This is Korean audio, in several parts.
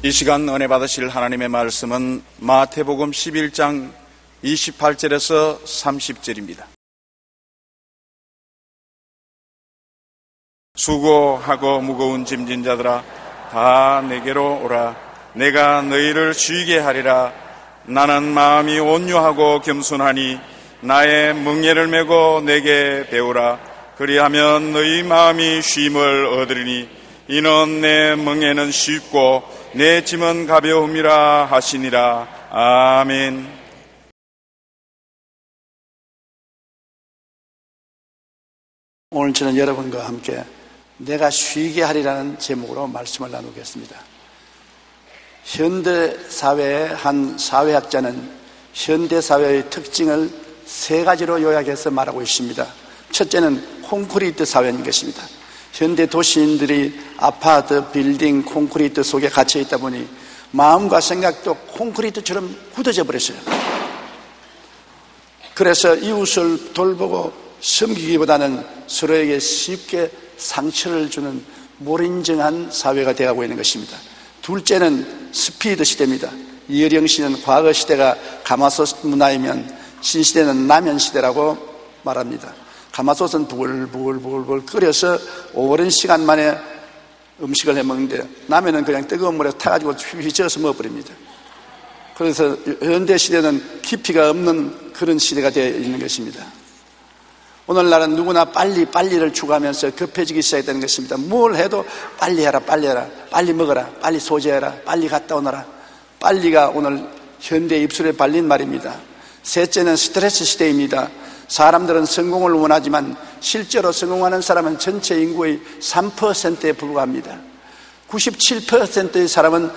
이 시간 은혜 받으실 하나님의 말씀은 마태복음 11장 28절에서 30절입니다. 수고하고 무거운 짐진 자들아 다 내게로 오라. 내가 너희를 쉬게 하리라. 나는 마음이 온유하고 겸손하니 나의 멍에를 메고 내게 배우라. 그리하면 너희 마음이 쉼을 얻으리니 이는 내 멍에는 쉽고 내 짐은 가벼움이라 하시니라. 아멘. 오늘 저는 여러분과 함께 내가 쉬게 하리라는 제목으로 말씀을 나누겠습니다. 현대사회의 한 사회학자는 현대사회의 특징을 세 가지로 요약해서 말하고 있습니다. 첫째는 콘크리트 사회인 것입니다. 현대 도시인들이 아파트, 빌딩, 콘크리트 속에 갇혀 있다 보니 마음과 생각도 콘크리트처럼 굳어져 버렸어요. 그래서 이웃을 돌보고 섬기기보다는 서로에게 쉽게 상처를 주는 몰인정한 사회가 되어가고 있는 것입니다. 둘째는 스피드 시대입니다. 이어령 씨는 과거 시대가 가마솥 문화이면 신시대는 라면 시대라고 말합니다. 가마솥은 부글부글 끓여서 오랜 시간 만에 음식을 해먹는데 라면은 그냥 뜨거운 물에 타가지고 휘저어서 먹어버립니다. 그래서 현대 시대는 깊이가 없는 그런 시대가 되어 있는 것입니다. 오늘날은 누구나 빨리를 추구하면서 급해지기 시작했다는 것입니다. 뭘 해도 빨리 해라, 빨리 먹어라, 빨리 소지해라, 빨리 갔다 오너라. 빨리가 오늘 현대 입술에 발린 말입니다. 셋째는 스트레스 시대입니다. 사람들은 성공을 원하지만 실제로 성공하는 사람은 전체 인구의 3%에 불과합니다. 97%의 사람은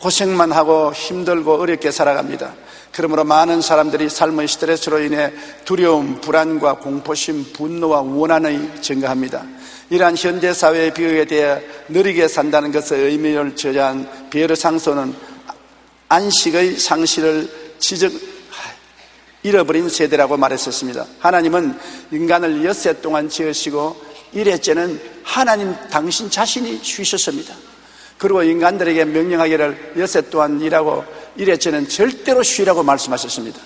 고생만 하고 힘들고 어렵게 살아갑니다. 그러므로 많은 사람들이 삶의 스트레스로 인해 두려움, 불안과 공포심, 분노와 원한이 증가합니다. 이러한 현대사회의 비극에 대해 느리게 산다는 것의 의미를 저자한 비에르 상소는 안식의 상실을 잃어버린 세대라고 말했었습니다. 하나님은 인간을 엿새 동안 지으시고 일회째는 하나님 당신 자신이 쉬셨습니다. 그리고 인간들에게 명령하기를 엿새 동안 일하고 일회째는 절대로 쉬라고 말씀하셨습니다.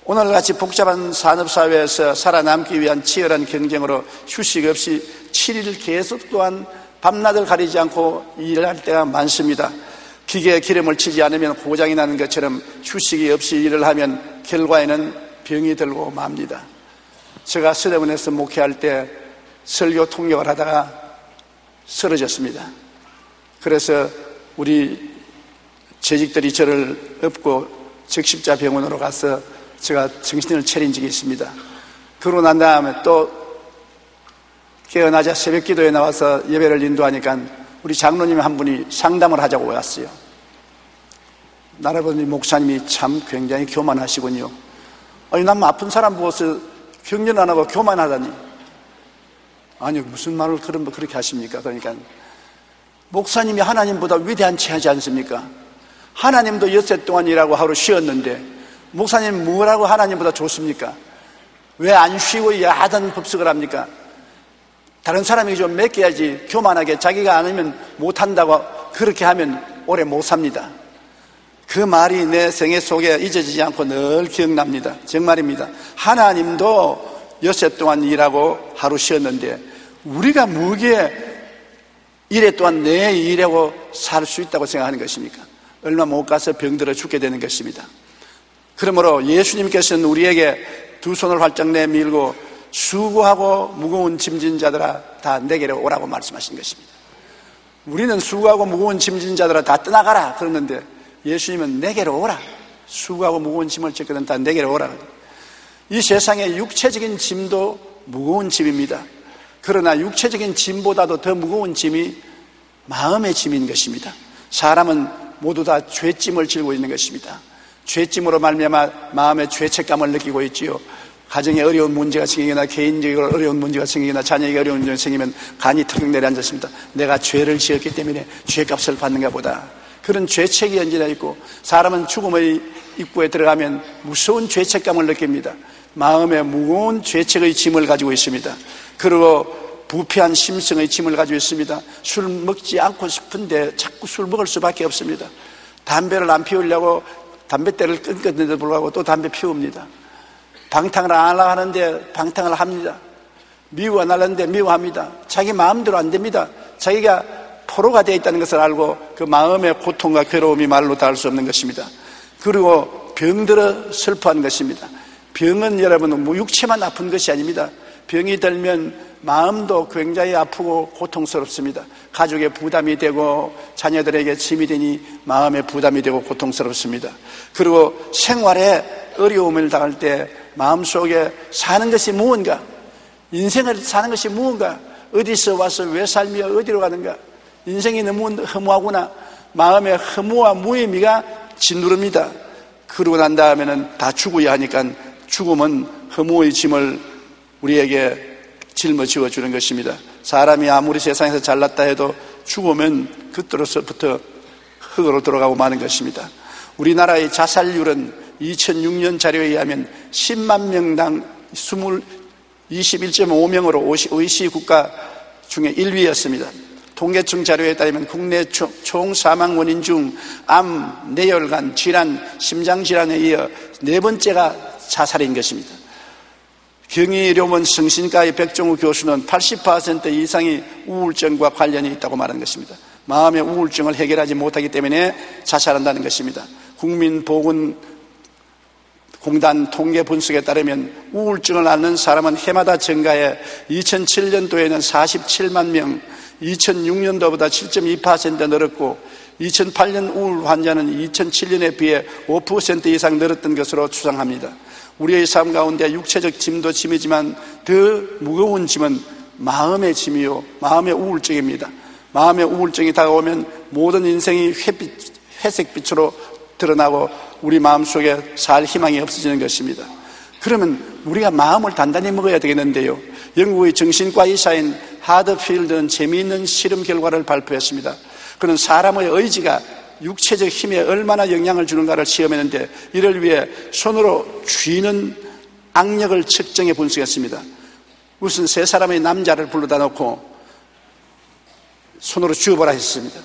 오늘같이 복잡한 산업사회에서 살아남기 위한 치열한 경쟁으로 휴식 없이 7일 계속 또한 밤낮을 가리지 않고 일할 때가 많습니다. 기계에 기름을 치지 않으면 고장이 나는 것처럼 휴식이 없이 일을 하면 결과에는 병이 들고 맙니다. 제가 서대문에서 목회할 때 설교 통역을 하다가 쓰러졌습니다. 그래서 우리 재직들이 저를 업고 적십자 병원으로 가서 제가 정신을 차린 적이 있습니다. 그러고 난 다음에 또 깨어나자 새벽 기도에 나와서 예배를 인도하니까 우리 장로님 한 분이 상담을 하자고 왔어요. 나라버니 목사님이 참 굉장히 교만하시군요. 아니, 남 아픈 사람 보고서 격려 안 하고 교만하다니. 아니, 무슨 말을 그렇게 하십니까? 그러니까 목사님이 하나님보다 위대한치 하지 않습니까? 하나님도 엿새 동안 일하고 하루 쉬었는데 목사님 뭐라고 하나님보다 좋습니까? 왜 안 쉬고 야단 법석을 합니까? 다른 사람이 좀 맡겨야지. 교만하게 자기가 안 하면 못한다고 그렇게 하면 오래 못 삽니다. 그 말이 내 생애 속에 잊어지지 않고 늘 기억납니다. 정말입니다. 하나님도 엿새 동안 일하고 하루 쉬었는데 우리가 뭐기에 이래 또한 내 일하고 살 수 있다고 생각하는 것입니까? 얼마 못 가서 병들어 죽게 되는 것입니다. 그러므로 예수님께서는 우리에게 두 손을 활짝 내밀고 수고하고 무거운 짐진 자들아 다 내게로 오라고 말씀하신 것입니다. 우리는 수고하고 무거운 짐진 자들아 다 떠나가라 그러는데 예수님은 내게로 오라. 수고하고 무거운 짐을 졌거든 다 내게로 오라. 이 세상의 육체적인 짐도 무거운 짐입니다. 그러나 육체적인 짐보다도 더 무거운 짐이 마음의 짐인 것입니다. 사람은 모두 다 죄짐을 지고 있는 것입니다. 죄짐으로 말미암아 마음의 죄책감을 느끼고 있지요. 가정에 어려운 문제가 생기거나 개인적으로 어려운 문제가 생기거나 자녀에게 어려운 문제가 생기면 간이 턱 내려앉았습니다. 내가 죄를 지었기 때문에 죄값을 받는가 보다. 그런 죄책이 얹어져 있고 사람은 죽음의 입구에 들어가면 무서운 죄책감을 느낍니다. 마음에 무거운 죄책의 짐을 가지고 있습니다. 그리고 부패한 심성의 짐을 가지고 있습니다. 술 먹지 않고 싶은데 자꾸 술 먹을 수밖에 없습니다. 담배를 안 피우려고 담뱃대를 끊겼는데도 불구하고 또 담배 피웁니다. 방탕을 안 하려고 하는데 방탕을 합니다. 미워 안 하려는데 미워합니다. 자기 마음대로 안 됩니다. 자기가 포로가 되어 있다는 것을 알고 그 마음의 고통과 괴로움이 말로 닿을 수 없는 것입니다. 그리고 병들어 슬퍼하는 것입니다. 병은 여러분 육체만 아픈 것이 아닙니다. 병이 들면 마음도 굉장히 아프고 고통스럽습니다. 가족의 부담이 되고 자녀들에게 짐이 되니 마음의 부담이 되고 고통스럽습니다. 그리고 생활에 어려움을 당할 때 마음속에 사는 것이 무언가, 인생을 사는 것이 무언가, 어디서 와서 왜 살며 어디로 가는가, 인생이 너무 허무하구나, 마음의 허무와 무의미가 짓누릅니다. 그러고 난 다음에는 다 죽어야 하니까 죽음은 허무의 짐을 우리에게 짊어지워 주는 것입니다. 사람이 아무리 세상에서 잘났다 해도 죽으면 그때로서부터 흙으로 들어가고 마는 것입니다. 우리나라의 자살률은 2006년 자료에 의하면 10만 명당 21.5명으로 OECD 국가 중에 1위였습니다. 통계청 자료에 따르면 국내 총 사망 원인 중 암, 뇌혈관, 질환, 심장질환에 이어 네 번째가 자살인 것입니다. 경희의료원 성신과의 백종우 교수는 80% 이상이 우울증과 관련이 있다고 말하는 것입니다. 마음의 우울증을 해결하지 못하기 때문에 자살한다는 것입니다. 국민보건공단 통계 분석에 따르면 우울증을 앓는 사람은 해마다 증가해 2007년도에는 47만 명, 2006년도보다 7.2% 늘었고 2008년 우울 환자는 2007년에 비해 5% 이상 늘었던 것으로 추정합니다. 우리의 삶 가운데 육체적 짐도 짐이지만 더 무거운 짐은 마음의 짐이요, 마음의 우울증입니다. 마음의 우울증이 다가오면 모든 인생이 회색빛으로 드러나고 우리 마음속에 살 희망이 없어지는 것입니다. 그러면 우리가 마음을 단단히 먹어야 되겠는데요. 영국의 정신과 의사인 하드필드는 재미있는 실험 결과를 발표했습니다. 그는 사람의 의지가 육체적 힘에 얼마나 영향을 주는가를 시험했는데 이를 위해 손으로 쥐는 악력을 측정해 분석했습니다. 우선 세 사람의 남자를 불러다 놓고 손으로 쥐어보라 했습니다.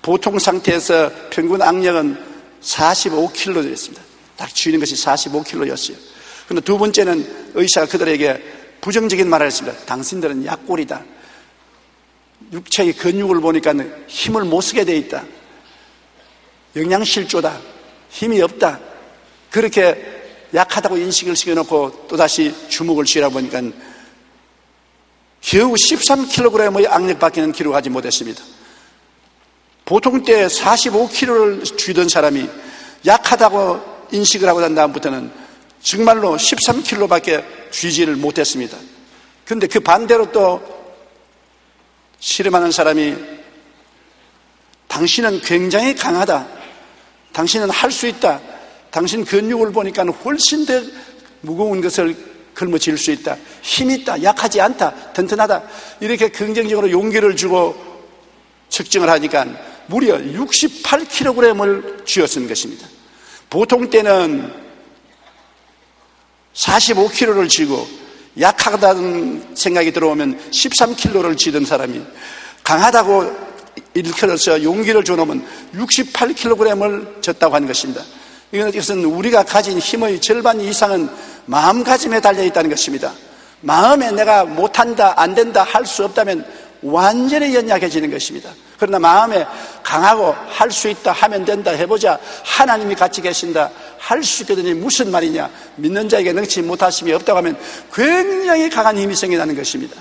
보통 상태에서 평균 악력은 45kg였습니다. 딱 쥐는 것이 45kg였어요. 그런데 두 번째는 의사가 그들에게 부정적인 말을 했습니다. 당신들은 약골이다. 육체의 근육을 보니까 힘을 못 쓰게 돼 있다. 영양실조다. 힘이 없다. 그렇게 약하다고 인식을 시켜놓고 또다시 주먹을 쥐라 보니까 겨우 13kg의 악력밖에는 기록하지 못했습니다. 보통 때 45kg를 쥐던 사람이 약하다고 인식을 하고 난 다음부터는 정말로 13kg밖에 쥐지를 못했습니다. 그런데 그 반대로 또 실험하는 사람이 당신은 굉장히 강하다. 당신은 할 수 있다. 당신 근육을 보니까 훨씬 더 무거운 것을 걸머쥘 수 있다. 힘이 있다. 약하지 않다. 튼튼하다. 이렇게 긍정적으로 용기를 주고 측정을 하니까 무려 68kg을 쥐었은 것입니다. 보통 때는 45kg를 쥐고 약하다는 생각이 들어오면 13kg를 쥐던 사람이 강하다고 일컬어서 용기를 줘놓으면 68kg을 졌다고 하는 것입니다. 이것은 우리가 가진 힘의 절반 이상은 마음가짐에 달려있다는 것입니다. 마음에 내가 못한다, 안 된다, 할 수 없다면 완전히 연약해지는 것입니다. 그러나 마음에 강하고 할 수 있다, 하면 된다, 해보자, 하나님이 같이 계신다, 할 수 있거든요. 무슨 말이냐, 믿는 자에게 능치 못하심이 없다고 하면 굉장히 강한 힘이 생겨나는 것입니다.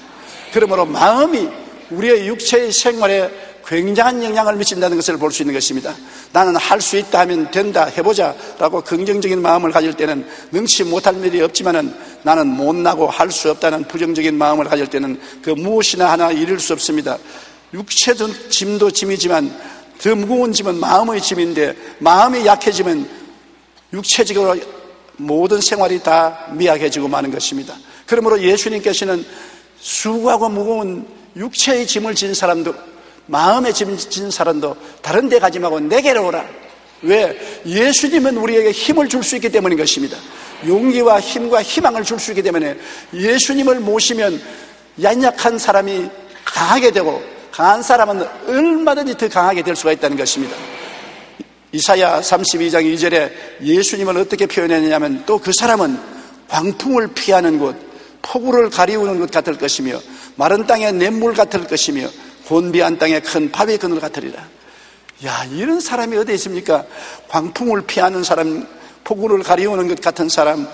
그러므로 마음이 우리의 육체의 생활에 굉장한 영향을 미친다는 것을 볼 수 있는 것입니다. 나는 할 수 있다 하면 된다, 해보자 라고 긍정적인 마음을 가질 때는 능치 못할 일이 없지만은 나는 못나고 할 수 없다는 부정적인 마음을 가질 때는 그 무엇이나 하나 이룰 수 없습니다. 육체도 짐도 짐이지만 더 무거운 짐은 마음의 짐인데 마음이 약해지면 육체적으로 모든 생활이 다 미약해지고 마는 것입니다. 그러므로 예수님께서는 수고하고 무거운 육체의 짐을 진 사람도 마음의 짐을 진 사람도 다른 데 가지 말고 내게로 오라. 왜? 예수님은 우리에게 힘을 줄 수 있기 때문인 것입니다. 용기와 힘과 희망을 줄 수 있기 때문에 예수님을 모시면 연약한 사람이 강하게 되고 강한 사람은 얼마든지 더 강하게 될 수가 있다는 것입니다. 이사야 32장 2절에 예수님을 어떻게 표현했냐면 또 그 사람은 광풍을 피하는 곳, 폭우를 가리우는 것 같을 것이며 마른 땅의 냇물 같을 것이며 곤비한 땅의 큰 바위 그늘 같으리라. 야, 이런 사람이 어디 있습니까? 광풍을 피하는 사람, 폭우를 가리우는 것 같은 사람,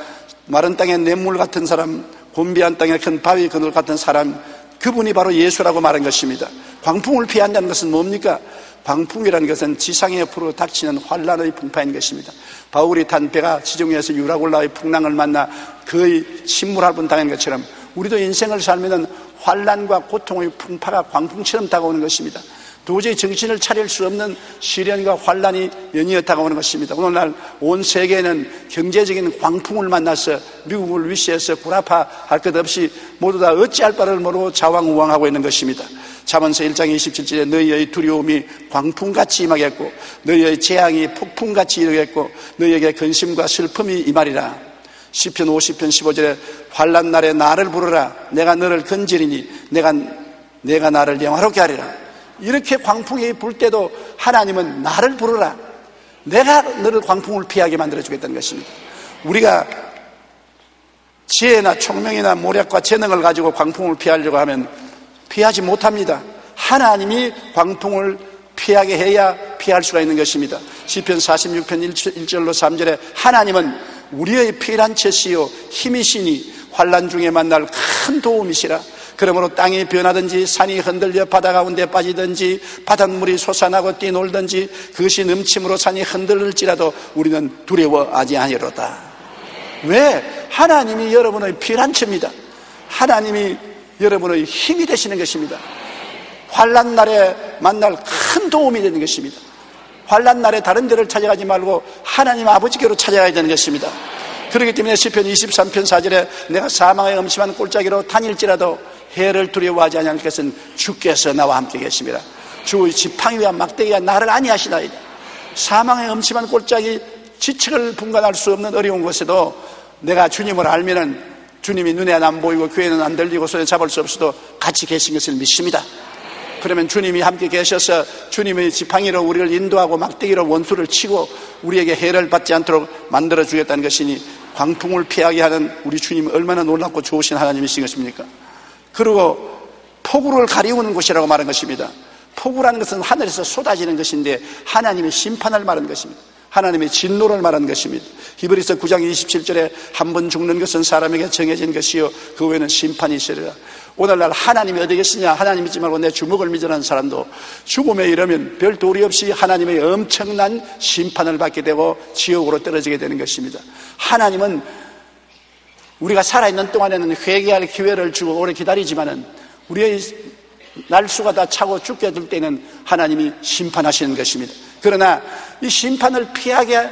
마른 땅의 냇물 같은 사람, 곤비한 땅의 큰 바위 그늘 같은 사람, 그분이 바로 예수라고 말한 것입니다. 광풍을 피한다는 것은 뭡니까? 광풍이라는 것은 지상에 옆으로 닥치는 환란의 풍파인 것입니다. 바울이 탄 배가 지중해에서 유라굴라의 풍랑을 만나 거의 침몰할 당한 것처럼 우리도 인생을 살면은 환란과 고통의 풍파가 광풍처럼 다가오는 것입니다. 도저히 정신을 차릴 수 없는 시련과 환란이 연이어 다가오는 것입니다. 오늘날 온 세계는 경제적인 광풍을 만나서 미국을 위시해서 구라파할 것 없이 모두 다 어찌할 바를 모르고 자왕우왕하고 있는 것입니다. 잠언서 1장 27절에 너희의 두려움이 광풍같이 임하겠고 너희의 재앙이 폭풍같이 이르겠고 너희에게 근심과 슬픔이 임하리라. 시편 50편 15절에 환난 날에 나를 부르라. 내가 너를 건지리니 내가 나를 영화롭게 하리라. 이렇게 광풍이 불 때도 하나님은 나를 부르라. 내가 너를 광풍을 피하게 만들어주겠다는 것입니다. 우리가 지혜나 총명이나 모략과 재능을 가지고 광풍을 피하려고 하면 피하지 못합니다. 하나님이 광풍을 피하게 해야 피할 수가 있는 것입니다. 시편 46편 1절로 3절에 하나님은 우리의 피난처시요 힘이시니 환난 중에 만날 큰 도움이시라. 그러므로 땅이 변하든지 산이 흔들려 바다 가운데 빠지든지 바닷물이 솟아나고 뛰놀든지 그것이 넘침으로 산이 흔들릴지라도 우리는 두려워하지 아니하리로다. 왜? 하나님이 여러분의 피난처입니다. 하나님이 여러분의 힘이 되시는 것입니다. 환난 날에 만날 큰 도움이 되는 것입니다. 환난 날에 다른 데를 찾아가지 말고 하나님 아버지께로 찾아가야 되는 것입니다. 그렇기 때문에 시편 23편 4절에 내가 사망의 음침한 골짜기로 다닐지라도 해를 두려워하지 아니할 것은 주께서 나와 함께 계십니다. 주의 지팡이와 막대기가 나를 안위하시나이다. 사망의 음침한 골짜기, 지책을 분간할 수 없는 어려운 곳에도 내가 주님을 알면은 주님이 눈에 안 보이고 귀에는 안 들리고 손에 잡을 수 없어도 같이 계신 것을 믿습니다. 그러면 주님이 함께 계셔서 주님의 지팡이로 우리를 인도하고 막대기로 원수를 치고 우리에게 해를 받지 않도록 만들어 주겠다는 것이니 광풍을 피하게 하는 우리 주님이 얼마나 놀랍고 좋으신 하나님이신 것입니까? 그리고 폭우를 가리우는 곳이라고 말한 것입니다. 폭우라는 것은 하늘에서 쏟아지는 것인데 하나님의 심판을 말하는 것입니다. 하나님의 진노를 말하는 것입니다. 히브리서 9장 27절에 한 번 죽는 것은 사람에게 정해진 것이요 그 후에는 심판이 있으리라. 오늘날 하나님이 어디 계시냐? 하나님 믿지 말고 내 주먹을 믿으라는 사람도 죽음에 이르면 별 도리 없이 하나님의 엄청난 심판을 받게 되고 지옥으로 떨어지게 되는 것입니다. 하나님은 우리가 살아있는 동안에는 회개할 기회를 주고 오래 기다리지만은 우리의 날수가 다 차고 죽게 될 때는 하나님이 심판하시는 것입니다. 그러나 이 심판을 피하게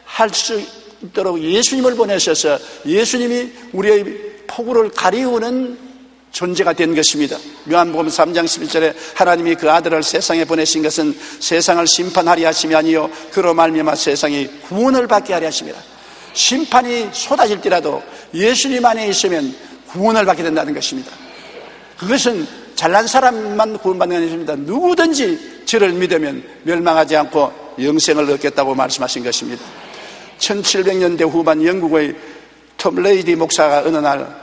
할 수 있도록 예수님을 보내셔서 예수님이 우리의 폭우를 가리우는 존재가 된 것입니다. 요한복음 3장 11절에 하나님이 그 아들을 세상에 보내신 것은 세상을 심판하리 하심이 아니요 그로 말미암아 세상이 구원을 받게 하리 하심이라. 심판이 쏟아질지라도 예수님 안에 있으면 구원을 받게 된다는 것입니다. 그것은 잘난 사람만 구원받는 게 아닙니다. 누구든지 저를 믿으면 멸망하지 않고 영생을 얻겠다고 말씀하신 것입니다. 1700년대 후반 영국의 톰 레이디 목사가 어느 날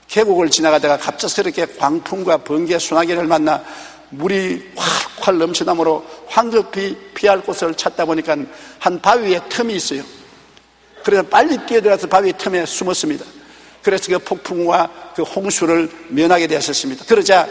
계곡을 지나가다가 갑작스럽게 광풍과 번개, 소나기를 만나 물이 활활 넘쳐나므로 황급히 피할 곳을 찾다 보니까 한 바위에 틈이 있어요. 그래서 빨리 뛰어들어서 바위 틈에 숨었습니다. 그래서 그 폭풍과 그 홍수를 면하게 되었습니다. 그러자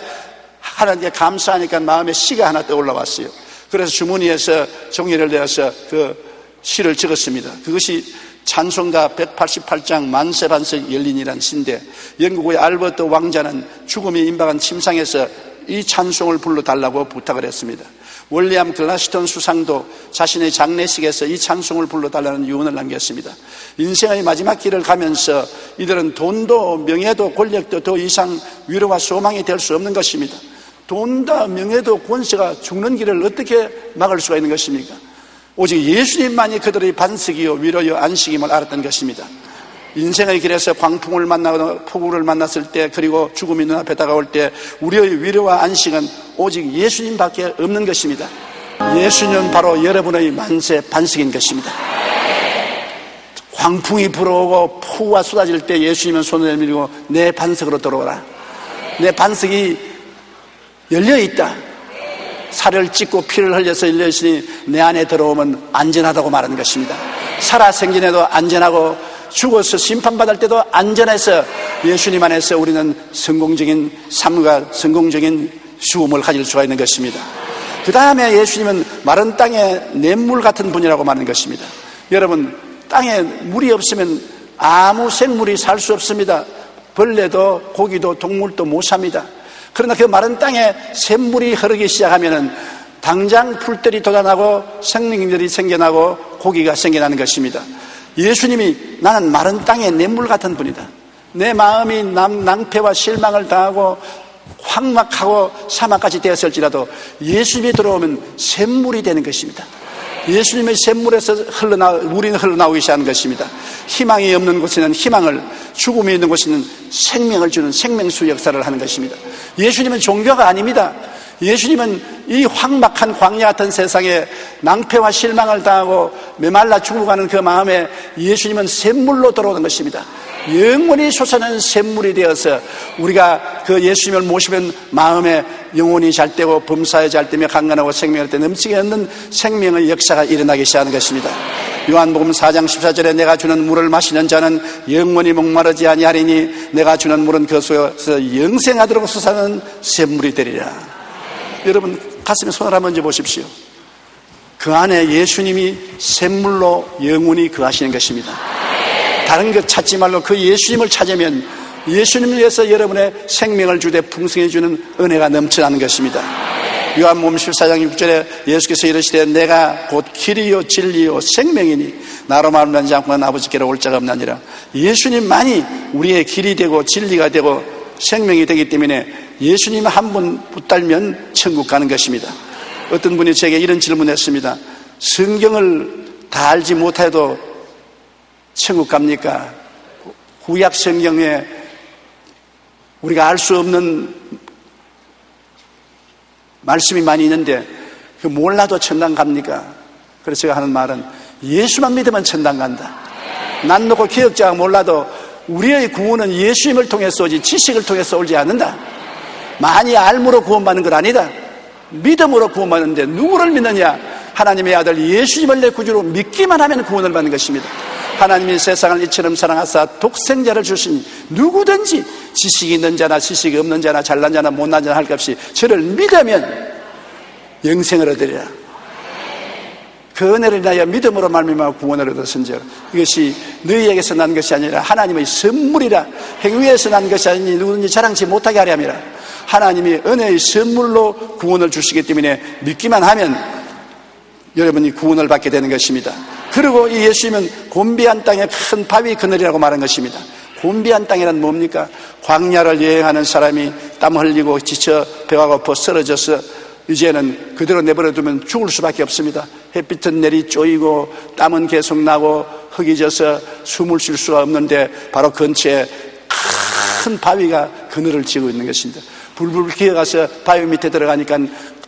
하나님께 감사하니까 마음에 시가 하나 떠올라왔어요. 그래서 주머니에서 종이를 내어서 그 시를 적었습니다. 그것이 찬송가 188장 만세반석 열린이라는 시인데 영국의 알버트 왕자는 죽음이 임박한 침상에서 이 찬송을 불러달라고 부탁을 했습니다. 월리암 글라스턴 수상도 자신의 장례식에서 이 찬송을 불러달라는 유언을 남겼습니다. 인생의 마지막 길을 가면서 이들은 돈도 명예도 권력도 더 이상 위로와 소망이 될 수 없는 것입니다. 돈도 명예도 권세가 죽는 길을 어떻게 막을 수가 있는 것입니까? 오직 예수님만이 그들의 반석이요 위로요 안식임을 알았던 것입니다. 인생의 길에서 광풍을 만나거나 폭우를 만났을 때, 그리고 죽음이 눈앞에 다가올 때 우리의 위로와 안식은 오직 예수님밖에 없는 것입니다. 예수님은 바로 여러분의 만세 반석인 것입니다. 광풍이 불어오고 폭우가 쏟아질 때 예수님은 손을 내밀고 내 반석으로 들어오라. 내 반석이 열려있다. 살을 찢고 피를 흘려서 열려있으니 내 안에 들어오면 안전하다고 말하는 것입니다. 살아생전에도 안전하고 죽어서 심판받을 때도 안전해서 예수님 안에서 우리는 성공적인 삶과 성공적인 죽음을 가질 수가 있는 것입니다. 그 다음에 예수님은 마른 땅에 냇물 같은 분이라고 말하는 것입니다. 여러분, 땅에 물이 없으면 아무 생물이 살 수 없습니다. 벌레도 고기도 동물도 못 삽니다. 그러나 그 마른 땅에 샘물이 흐르기 시작하면은 당장 풀들이 돋아나고 생명들이 생겨나고 고기가 생겨나는 것입니다. 예수님이 나는 마른 땅에 냇물 같은 분이다. 내 마음이 낭패와 실망을 당하고 황막하고 사막까지 되었을지라도 예수님이 들어오면 샘물이 되는 것입니다. 예수님의 샘물에서 물이 흘러나오기 시작하는 것입니다. 희망이 없는 곳에는 희망을, 죽음이 있는 곳에는 생명을 주는 생명수 역사를 하는 것입니다. 예수님은 종교가 아닙니다. 예수님은 이 황막한 광야 같은 세상에 낭패와 실망을 당하고 메말라 죽어가는 그 마음에 예수님은 샘물로 들어오는 것입니다. 영원히 솟아나는 샘물이 되어서 우리가 그 예수님을 모시면 마음에 영혼이 잘되고 범사에 잘되며 강건하고 생명을 때 넘치게 얻는 생명의 역사가 일어나기 시작하는 것입니다. 요한복음 4장 14절에 내가 주는 물을 마시는 자는 영원히 목마르지 아니하리니 내가 주는 물은 그 속에서 영생하도록 솟아나는 샘물이 되리라. 여러분, 가슴에 손을 한번 얹어 보십시오. 그 안에 예수님이 샘물로 영원히 거하시는 것입니다. 다른 것 찾지 말고 그 예수님을 찾으면 예수님을 위해서 여러분의 생명을 주되 풍성해 주는 은혜가 넘쳐나는 것입니다. 요한복음 14장 6절에 예수께서 이르시되 내가 곧 길이요 진리요 생명이니 나로 말미암지 않고는 아버지께로 올 자가 없나니라. 예수님만이 우리의 길이 되고 진리가 되고 생명이 되기 때문에 예수님 한 분 붙들면 천국 가는 것입니다. 어떤 분이 제게 이런 질문했습니다. 성경을 다 알지 못해도 천국 갑니까? 구약 성경에 우리가 알 수 없는 말씀이 많이 있는데 그 몰라도 천당 갑니까? 그래서 제가 하는 말은 예수만 믿으면 천당 간다. 난 놓고 기억자가 몰라도 우리의 구원은 예수님을 통해서 오지 지식을 통해서 오지 않는다. 많이 알므로 구원받는 건 아니다. 믿음으로 구원받는데 누구를 믿느냐? 하나님의 아들 예수님을 내 구주로 믿기만 하면 구원을 받는 것입니다. 하나님이 세상을 이처럼 사랑하사 독생자를 주시니 누구든지 지식이 있는 자나 지식이 없는 자나 잘난 자나 못난 자나 할 것 없이 저를 믿으면 영생을 얻으리라. 그 은혜를 인하여 믿음으로 말미암아 구원을 얻었은즉 이것이 너희에게서 난 것이 아니라 하나님의 선물이라. 행위에서 난 것이 아니니 누구든지 자랑치 못하게 하려 함이라. 하나님이 은혜의 선물로 구원을 주시기 때문에 믿기만 하면 여러분이 구원을 받게 되는 것입니다. 그리고 이 예수님은 곤비한 땅에 큰 바위 그늘이라고 말한 것입니다. 곤비한 땅이란 뭡니까? 광야를 여행하는 사람이 땀 흘리고 지쳐 배가 고파 쓰러져서 이제는 그대로 내버려두면 죽을 수밖에 없습니다. 햇빛은 내리 쪼이고 땀은 계속 나고 흙이 져서 숨을 쉴 수가 없는데 바로 근처에 큰 바위가 그늘을 지고 있는 것입니다. 불불 기어가서 바위 밑에 들어가니까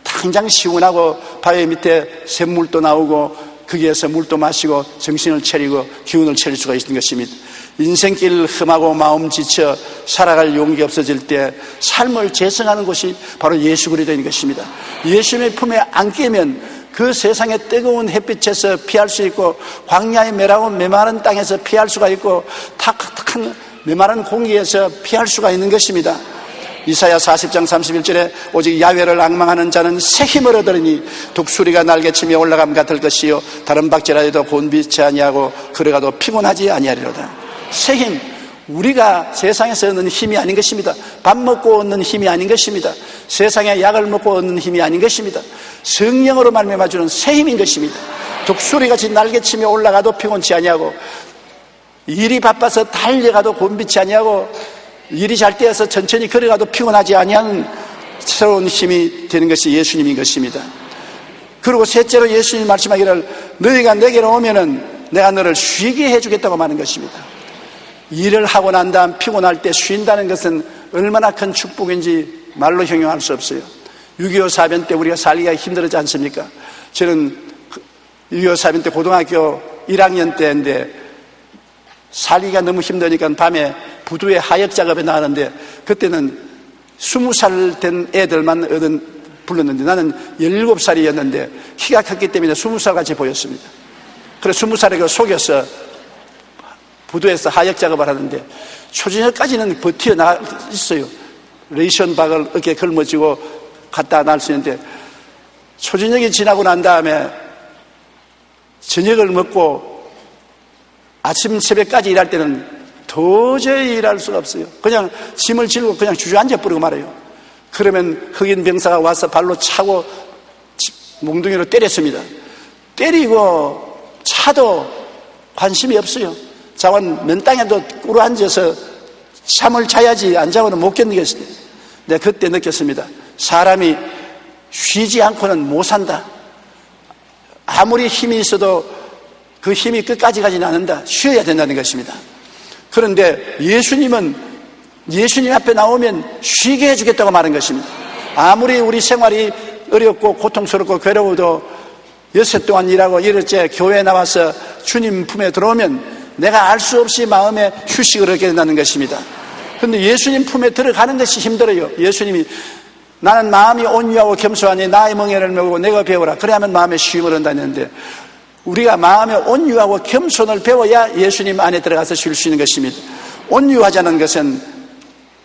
당장 시원하고 바위 밑에 샘물도 나오고 거기에서 물도 마시고 정신을 차리고 기운을 차릴 수가 있는 것입니다. 인생길 험하고 마음 지쳐 살아갈 용기 없어질 때 삶을 재생하는 곳이 바로 예수 그리스도인 것입니다. 예수님의 품에 안기면 그 세상의 뜨거운 햇빛에서 피할 수 있고 광야의 메라고 메마른 땅에서 피할 수가 있고 탁탁한 메마른 공기에서 피할 수가 있는 것입니다. 이사야 40장 31절에 오직 야훼를 앙망하는 자는 새 힘을 얻으리니 독수리가 날개치며 올라감 같을 것이요 다른 박제라도 곤비치 아니하고 걸어가도 피곤하지 아니하리로다. 새 힘, 우리가 세상에서 얻는 힘이 아닌 것입니다. 밥 먹고 얻는 힘이 아닌 것입니다. 세상에 약을 먹고 얻는 힘이 아닌 것입니다. 성령으로 말미암아 주는 새 힘인 것입니다. 독수리같이 날개치며 올라가도 피곤치 아니하고 일이 바빠서 달려가도 곤비치 아니하고 일이 잘 되어서 천천히 걸어가도 피곤하지 아니하는 새로운 힘이 되는 것이 예수님인 것입니다. 그리고 셋째로 예수님이 말씀하기를 너희가 내게로 오면은 내가 너를 쉬게 해주겠다고 말하는 것입니다. 일을 하고 난 다음 피곤할 때 쉰다는 것은 얼마나 큰 축복인지 말로 형용할 수 없어요. 6.25 사변 때 우리가 살기가 힘들었지 않습니까? 저는 6.25 사변 때 고등학교 1학년 때인데 살기가 너무 힘드니까 밤에 부두에 하역 작업에 나가는데 그때는 20살 된 애들만 불렀는데 나는 17살이었는데 키가 컸기 때문에 20살 같이 보였습니다. 그래서 20살에 속여서 부두에서 하역 작업을 하는데 초저녁까지는 버티어 나가 있어요. 레이션 박을 어깨에 걸머쥐고 갔다 날 수 있는데 초저녁이 지나고 난 다음에 저녁을 먹고 아침 새벽까지 일할 때는 도저히 일할 수가 없어요. 그냥 짐을 지르고 그냥 주저앉아 버리고 말아요. 그러면 흑인 병사가 와서 발로 차고 몽둥이로 때렸습니다. 때리고 차도 관심이 없어요. 자원 맨 땅에도 꿇어 앉아서 잠을 자야지 안 자고는 못 견디겠습니다. 내가 그때 느꼈습니다. 사람이 쉬지 않고는 못 산다. 아무리 힘이 있어도 그 힘이 끝까지 가지는 않는다. 쉬어야 된다는 것입니다. 그런데 예수님 앞에 나오면 쉬게 해주겠다고 말한 것입니다. 아무리 우리 생활이 어렵고 고통스럽고 괴로워도 6해 동안 일하고 1일째 교회에 나와서 주님 품에 들어오면 내가 알 수 없이 마음에 휴식을 얻게 된다는 것입니다. 그런데 예수님 품에 들어가는 것이 힘들어요. 예수님이 나는 마음이 온유하고 겸손하니 나의 멍에를 메우고 내가 배우라. 그래야만 마음에 쉼을 얻는다는데 우리가 마음에 온유하고 겸손을 배워야 예수님 안에 들어가서 쉴 수 있는 것입니다. 온유하자는 것은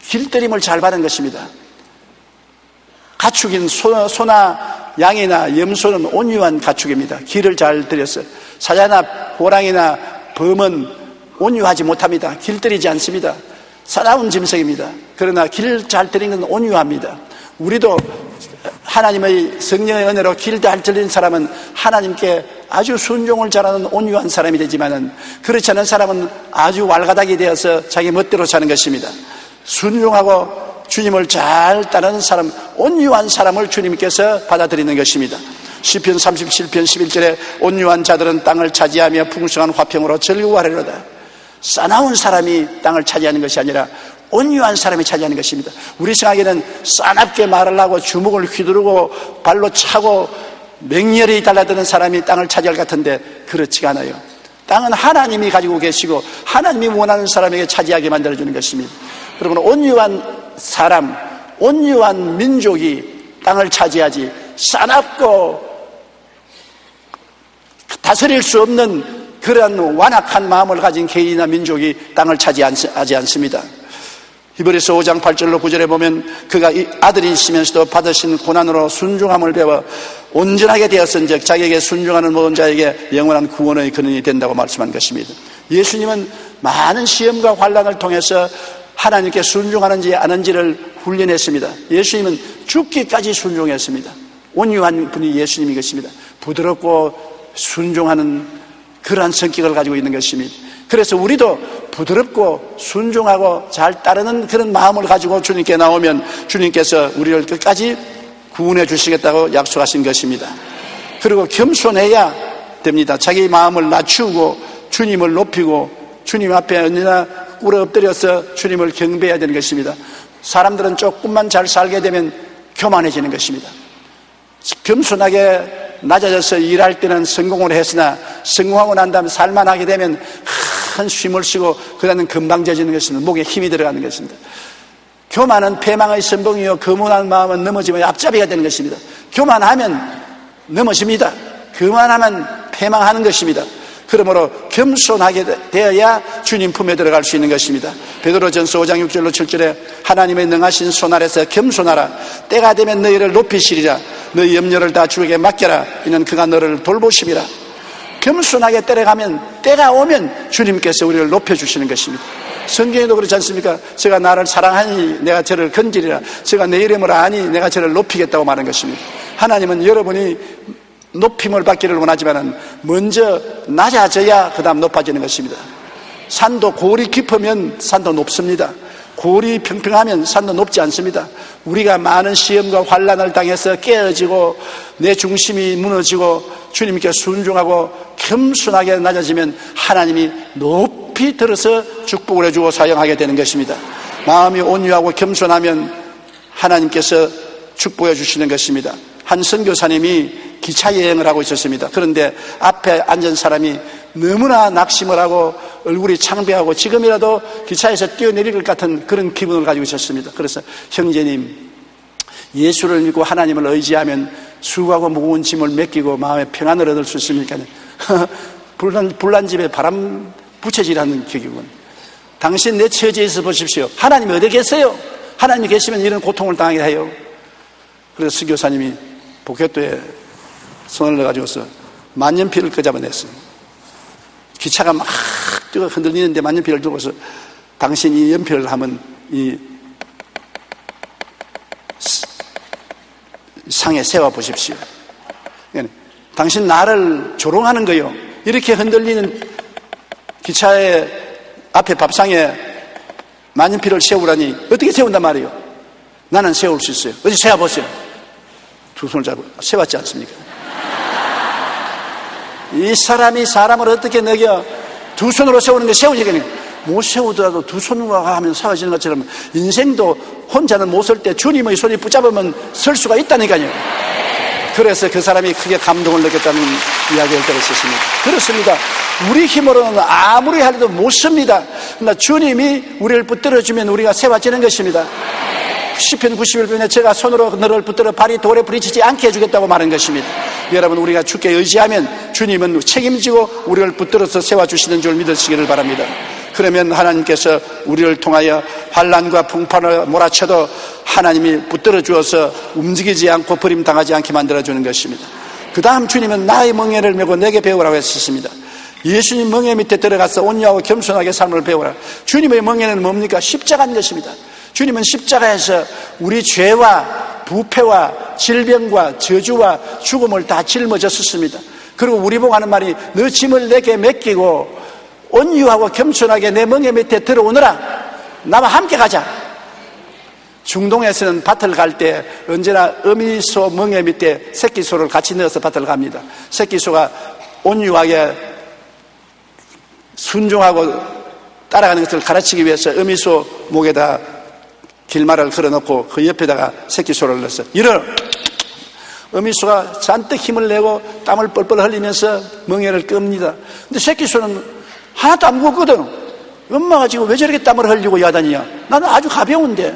길들임을 잘 받는 것입니다. 가축인 소나 양이나 염소는 온유한 가축입니다. 길을 잘 들여서 사자나 호랑이나 범은 온유하지 못합니다. 길들이지 않습니다. 사나운 짐승입니다. 그러나 길 잘 들이는 건 온유합니다. 우리도 하나님의 성령의 은혜로 길 잘 들린 사람은 하나님께 아주 순종을 잘하는 온유한 사람이 되지만은 그렇지 않은 사람은 아주 왈가닥이 되어서 자기 멋대로 사는 것입니다. 순종하고 주님을 잘 따르는 사람, 온유한 사람을 주님께서 받아들이는 것입니다. 시편 37편 11절에 온유한 자들은 땅을 차지하며 풍성한 화평으로 즐거워하리로다. 싸나운 사람이 땅을 차지하는 것이 아니라 온유한 사람이 차지하는 것입니다. 우리 생각에는 싸납게 말을 하고 주먹을 휘두르고 발로 차고 맹렬히 달라드는 사람이 땅을 차지할 것 같은데 그렇지가 않아요. 땅은 하나님이 가지고 계시고 하나님이 원하는 사람에게 차지하게 만들어주는 것입니다. 여러분, 온유한 사람, 온유한 민족이 땅을 차지하지 싸납고 다스릴 수 없는 그런 완악한 마음을 가진 개인이나 민족이 땅을 차지하지 않습니다. 히브리서 5장 8절로 9절에 보면 그가 아들이 있으면서도 받으신 고난으로 순종함을 배워 온전하게 되었은즉 자기에게 순종하는 모든 자에게 영원한 구원의 근원이 된다고 말씀한 것입니다. 예수님은 많은 시험과 환난을 통해서 하나님께 순종하는지 아는지를 훈련했습니다. 예수님은 죽기까지 순종했습니다. 온유한 분이 예수님인 것입니다. 부드럽고 순종하는 그러한 성격을 가지고 있는 것입니다. 그래서 우리도 부드럽고 순종하고 잘 따르는 그런 마음을 가지고 주님께 나오면 주님께서 우리를 끝까지 구원해 주시겠다고 약속하신 것입니다. 그리고 겸손해야 됩니다. 자기 마음을 낮추고 주님을 높이고 주님 앞에 언제나 꿇어 엎드려서 주님을 경배해야 되는 것입니다. 사람들은 조금만 잘 살게 되면 교만해지는 것입니다. 겸손하게 낮아져서 일할 때는 성공을 했으나 성공하고 난 다음에 살만하게 되면 큰 쉼을 쉬고 그다음에 금방 져지는 것입니다. 목에 힘이 들어가는 것입니다. 교만은 패망의 선봉이요 거만한 마음은 넘어지면 앞잡이가 되는 것입니다. 교만하면 넘어집니다. 교만하면 패망하는 것입니다. 그러므로 겸손하게 되어야 주님 품에 들어갈 수 있는 것입니다. 베드로전서 5장 6절로 7절에 하나님의 능하신 손 아래서 겸손하라. 때가 되면 너희를 높이시리라. 너희 염려를 다 주에게 맡겨라. 이는 그가 너를 돌보심이라. 겸손하게 따라가면 때가 오면 주님께서 우리를 높여주시는 것입니다. 성경에도 그렇지 않습니까? 제가 나를 사랑하니 내가 저를 건지리라. 제가 내 이름을 아니 내가 저를 높이겠다고 말하는 것입니다. 하나님은 여러분이 높임을 받기를 원하지만 먼저 낮아져야 그 다음 높아지는 것입니다. 산도 골이 깊으면 산도 높습니다. 골이 평평하면 산도 높지 않습니다. 우리가 많은 시험과 환난을 당해서 깨어지고 내 중심이 무너지고 주님께 순종하고 겸손하게 낮아지면 하나님이 높이 들어서 축복을 해주고 사용하게 되는 것입니다. 마음이 온유하고 겸손하면 하나님께서 축복해 주시는 것입니다. 한 선교사님이 기차 여행을 하고 있었습니다. 그런데 앞에 앉은 사람이 너무나 낙심을 하고 얼굴이 창백하고 지금이라도 기차에서 뛰어내릴 것 같은 그런 기분을 가지고 있었습니다. 그래서 형제님, 예수를 믿고 하나님을 의지하면 수고하고 무거운 짐을 맡기고 마음의 평안을 얻을 수 있습니까? 불난 집에 바람 부채질하는 격이군. 당신 내 처지에 있어 보십시오. 하나님이 어디 계세요? 하나님이 계시면 이런 고통을 당하게 해요. 그래서 선교사님이 포켓도에 손을 넣어가지고서 만년필을 끄잡아냈어요. 기차가 막 흔들리는데 만년필을 들고서 당신이 연필을 하면 이 상에 세워 보십시오. 당신 나를 조롱하는 거요. 이렇게 흔들리는 기차의 앞에 밥상에 만년필을 세우라니 어떻게 세운단 말이에요? 나는 세울 수 있어요. 어디 세워보세요. 두 손을 잡고 세웠지 않습니까? 이 사람이 사람을 어떻게 먹여? 두 손으로 세우는 게 세우지겠네요. 못 세우더라도 두 손으로 하면 세워지는 것처럼 인생도 혼자는 못 설 때 주님의 손이 붙잡으면 설 수가 있다니까요. 그래서 그 사람이 크게 감동을 느꼈다는 이야기를 들었습니다. 그렇습니다. 우리 힘으로는 아무리 해도 못 섭니다. 그러나 주님이 우리를 붙들어주면 우리가 세워지는 것입니다. 시편 91편에 제가 손으로 너를 붙들어 발이 돌에 부딪히지 않게 해주겠다고 말한 것입니다. 여러분, 우리가 주께 의지하면 주님은 책임지고 우리를 붙들어서 세워주시는 줄 믿으시기를 바랍니다. 그러면 하나님께서 우리를 통하여 환난과 풍파를 몰아쳐도 하나님이 붙들어 주어서 움직이지 않고 버림당하지 않게 만들어주는 것입니다. 그 다음 주님은 나의 멍에를 메고 내게 배우라고 했었습니다. 예수님 멍에 밑에 들어가서 온유하고 겸손하게 삶을 배우라. 주님의 멍에는 뭡니까? 십자가인 것입니다. 주님은 십자가에서 우리 죄와 부패와 질병과 저주와 죽음을 다 짊어졌습니다. 그리고 우리 보고 하는 말이 너 짐을 내게 맡기고 온유하고 겸손하게 내 멍에 밑에 들어오너라. 나와 함께 가자. 중동에서는 밭을 갈 때 언제나 어미소 멍에 밑에 새끼소를 같이 넣어서 밭을 갑니다. 새끼소가 온유하게 순종하고 따라가는 것을 가르치기 위해서 어미소 목에다 길말을 걸어놓고 그 옆에다가 새끼소를 넣었어요. 일어나! 어미소가 잔뜩 힘을 내고 땀을 뻘뻘 흘리면서 멍에를 끕니다. 근데 새끼소는 하나도 안 무겁거든. 엄마가 지금 왜 저렇게 땀을 흘리고 야단이야? 나는 아주 가벼운데.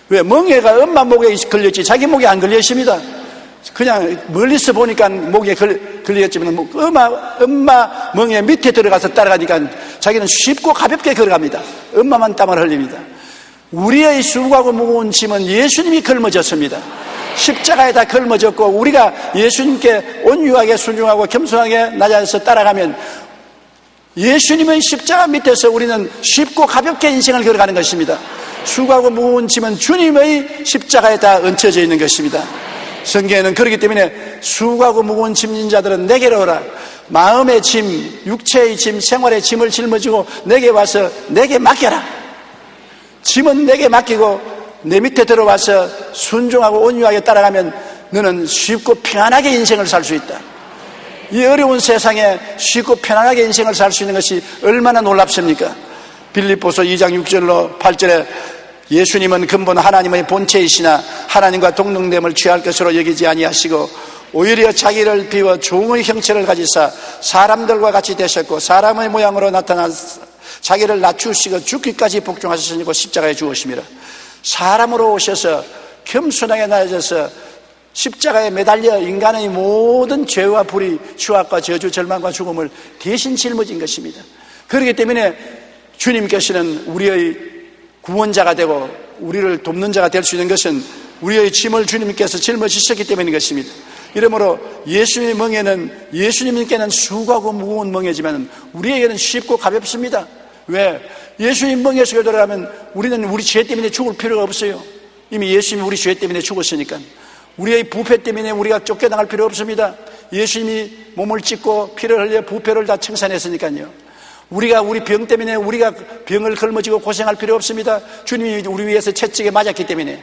왜? 멍에가 엄마 목에 걸렸지 자기 목에 안 걸려 있습니다. 그냥 멀리서 보니까 목에 걸렸지만 엄마 멍에 밑에 들어가서 따라가니까 자기는 쉽고 가볍게 걸어갑니다. 엄마만 땀을 흘립니다. 우리의 수고하고 무거운 짐은 예수님이 걸머졌습니다. 십자가에다 걸머졌고 우리가 예수님께 온유하게 순종하고 겸손하게 낮아서 따라가면 예수님의 십자가 밑에서 우리는 쉽고 가볍게 인생을 걸어가는 것입니다. 수고하고 무거운 짐은 주님의 십자가에 다 얹혀져 있는 것입니다. 성경에는 그렇기 때문에 수고하고 무거운 짐진 자들은 내게로 오라. 마음의 짐, 육체의 짐, 생활의 짐을 짊어지고 내게 와서 내게 맡겨라. 짐은 내게 맡기고 내 밑에 들어와서 순종하고 온유하게 따라가면 너는 쉽고 평안하게 인생을 살 수 있다. 이 어려운 세상에 쉽고 편안하게 인생을 살 수 있는 것이 얼마나 놀랍습니까? 빌립보서 2장 6절로 8절에 예수님은 근본 하나님의 본체이시나 하나님과 동등됨을 취할 것으로 여기지 아니하시고 오히려 자기를 비워 종의 형체를 가지사 사람들과 같이 되셨고 사람의 모양으로 나타나 자기를 낮추시고 죽기까지 복종하셨으니까 십자가에 죽으심이라. 사람으로 오셔서 겸손하게 낮아져서 십자가에 매달려 인간의 모든 죄와 불의, 추악과 저주, 절망과 죽음을 대신 짊어진 것입니다. 그렇기 때문에 주님께서는 우리의 구원자가 되고 우리를 돕는 자가 될 수 있는 것은 우리의 짐을 주님께서 짊어지셨기 때문인 것입니다. 이러므로 예수님의 멍에는 예수님께는 수고하고 무거운 멍에지만 우리에게는 쉽고 가볍습니다. 왜? 예수님 멍에 속에 들어가면 우리는 우리 죄 때문에 죽을 필요가 없어요. 이미 예수님이 우리 죄 때문에 죽었으니까. 우리의 부패 때문에 우리가 쫓겨나갈 필요 없습니다. 예수님이 몸을 찢고 피를 흘려 부패를 다 청산했으니까요. 우리가 우리 병 때문에 우리가 병을 걸머지고 고생할 필요 없습니다. 주님이 우리 위해서 채찍에 맞았기 때문에.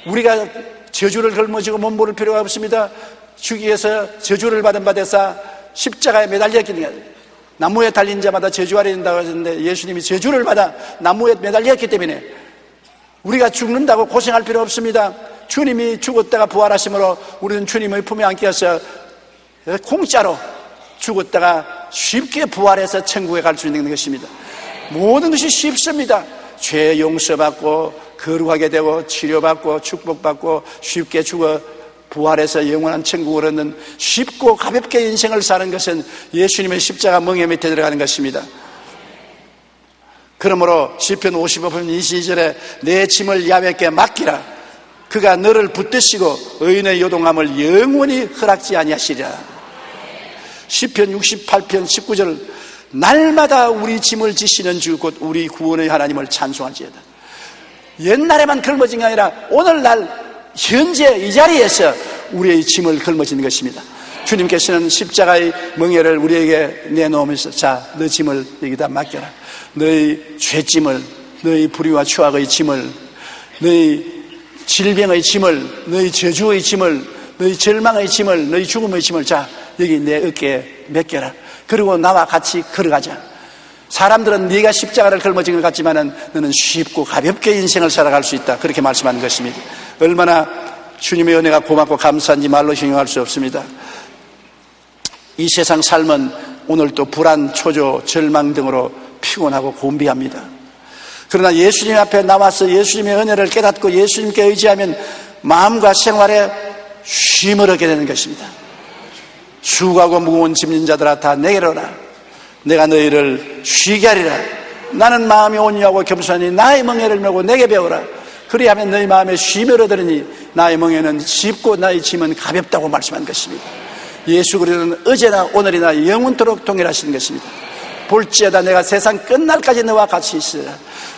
우리가 저주를 걸머지고 몸부릴 필요가 없습니다. 주기에서 저주를 받은 바 되사 십자가에 매달렸기 때문에. 나무에 달린 자마다 저주하려 된다고 하셨는데 예수님이 저주를 받아 나무에 매달렸기 때문에 우리가 죽는다고 고생할 필요 없습니다. 주님이 죽었다가 부활하심으로 우리는 주님의 품에 안겨서 공짜로 죽었다가 쉽게 부활해서 천국에 갈 수 있는 것입니다. 모든 것이 쉽습니다. 죄 용서받고 거룩하게 되고 치료받고 축복받고 쉽게 죽어 부활해서 영원한 천국을 얻는 쉽고 가볍게 인생을 사는 것은 예수님의 십자가 멍에 밑에 들어가는 것입니다. 그러므로 시편 55편 22절에 내 짐을 야훼께 맡기라. 그가 너를 붙드시고 의인의 요동함을 영원히 허락지 아니하시리라. 시편 68편 19절 날마다 우리 짐을 지시는 주 곧 우리 구원의 하나님을 찬송할지어다. 옛날에만 걸머진 게 아니라 오늘날 현재 이 자리에서 우리의 짐을 걸머지는 것입니다. 주님께서는 십자가의 멍에를 우리에게 내놓으면서 자, 너 짐을 여기다 맡겨라. 너의 죄짐을, 너의 불의와 추악의 짐을, 너의 질병의 짐을, 너의 저주의 짐을, 너의 절망의 짐을, 너의 죽음의 짐을 자, 여기 내 어깨에 맡겨라. 그리고 나와 같이 걸어가자. 사람들은 네가 십자가를 걸머진 것 같지만은 너는 쉽고 가볍게 인생을 살아갈 수 있다. 그렇게 말씀하는 것입니다. 얼마나 주님의 은혜가 고맙고 감사한지 말로形容할 수 없습니다. 이 세상 삶은 오늘 또 불안, 초조, 절망 등으로 피곤하고 곤비합니다. 그러나 예수님 앞에 나와서 예수님의 은혜를 깨닫고 예수님께 의지하면 마음과 생활에 쉼을 얻게 되는 것입니다. 수고하고 무거운 짐진 자들아 다 내게로 오라. 내가 너희를 쉬게 하리라. 나는 마음이 온유하고 겸손하니 나의 멍에를 메고 내게 배우라. 그리하면 너희 마음에 쉼을 얻으리니 나의 멍에는 쉽고 나의 짐은 가볍다고 말씀한 것입니다. 예수 그리스도는 어제나 오늘이나 영원토록 동일하신 것입니다. 볼지어다 내가 세상 끝날까지 너와 같이 있으라.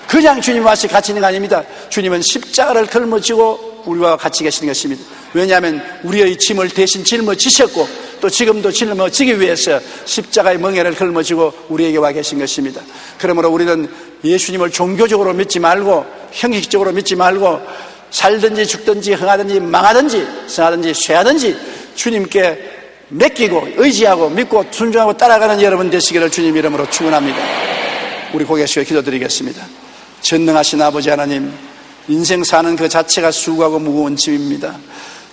그냥 주님과 같이 있는 거 아닙니다. 주님은 십자가를 걸머지고 우리와 같이 계시는 것입니다. 왜냐하면 우리의 짐을 대신 짊어지셨고 또 지금도 짊어지기 위해서 십자가의 멍에를 걸머지고 우리에게 와 계신 것입니다. 그러므로 우리는 예수님을 종교적으로 믿지 말고 형식적으로 믿지 말고 살든지 죽든지 흥하든지 망하든지 성하든지 쇠하든지 주님께 맡기고 의지하고 믿고 순종하고 따라가는 여러분 되시기를 주님 이름으로 축원합니다. 우리 고개 숙여 기도드리겠습니다. 전능하신 아버지 하나님, 인생 사는 그 자체가 수고하고 무거운 짐입니다.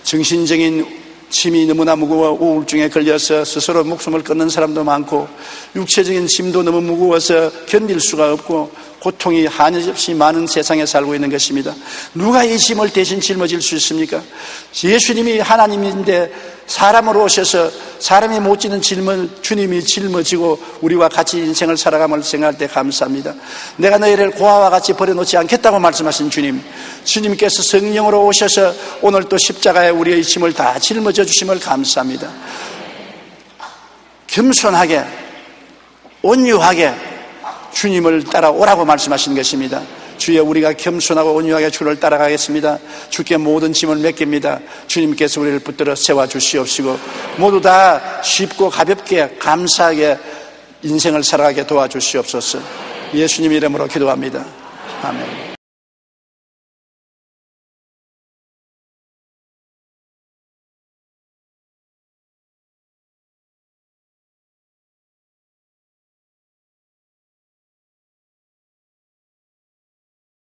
정신적인 짐이 너무나 무거워 우울증에 걸려서 스스로 목숨을 끊는 사람도 많고 육체적인 짐도 너무 무거워서 견딜 수가 없고 고통이 한없이 많은 세상에 살고 있는 것입니다. 누가 이 짐을 대신 짊어질 수 있습니까? 예수님이 하나님인데 사람으로 오셔서 사람이 못 지는 짐을 주님이 짊어지고 우리와 같이 인생을 살아감을 생각할 때 감사합니다. 내가 너희를 고아와 같이 버려놓지 않겠다고 말씀하신 주님, 주님께서 성령으로 오셔서 오늘 또 십자가에 우리의 짐을 다 짊어져 주심을 감사합니다. 겸손하게 온유하게 주님을 따라오라고 말씀하신 것입니다. 주여, 우리가 겸손하고 온유하게 주를 따라가겠습니다. 주께 모든 짐을 맡깁니다. 주님께서 우리를 붙들어 세워주시옵시고 모두 다 쉽고 가볍게 감사하게 인생을 살아가게 도와주시옵소서. 예수님 이름으로 기도합니다. 아멘.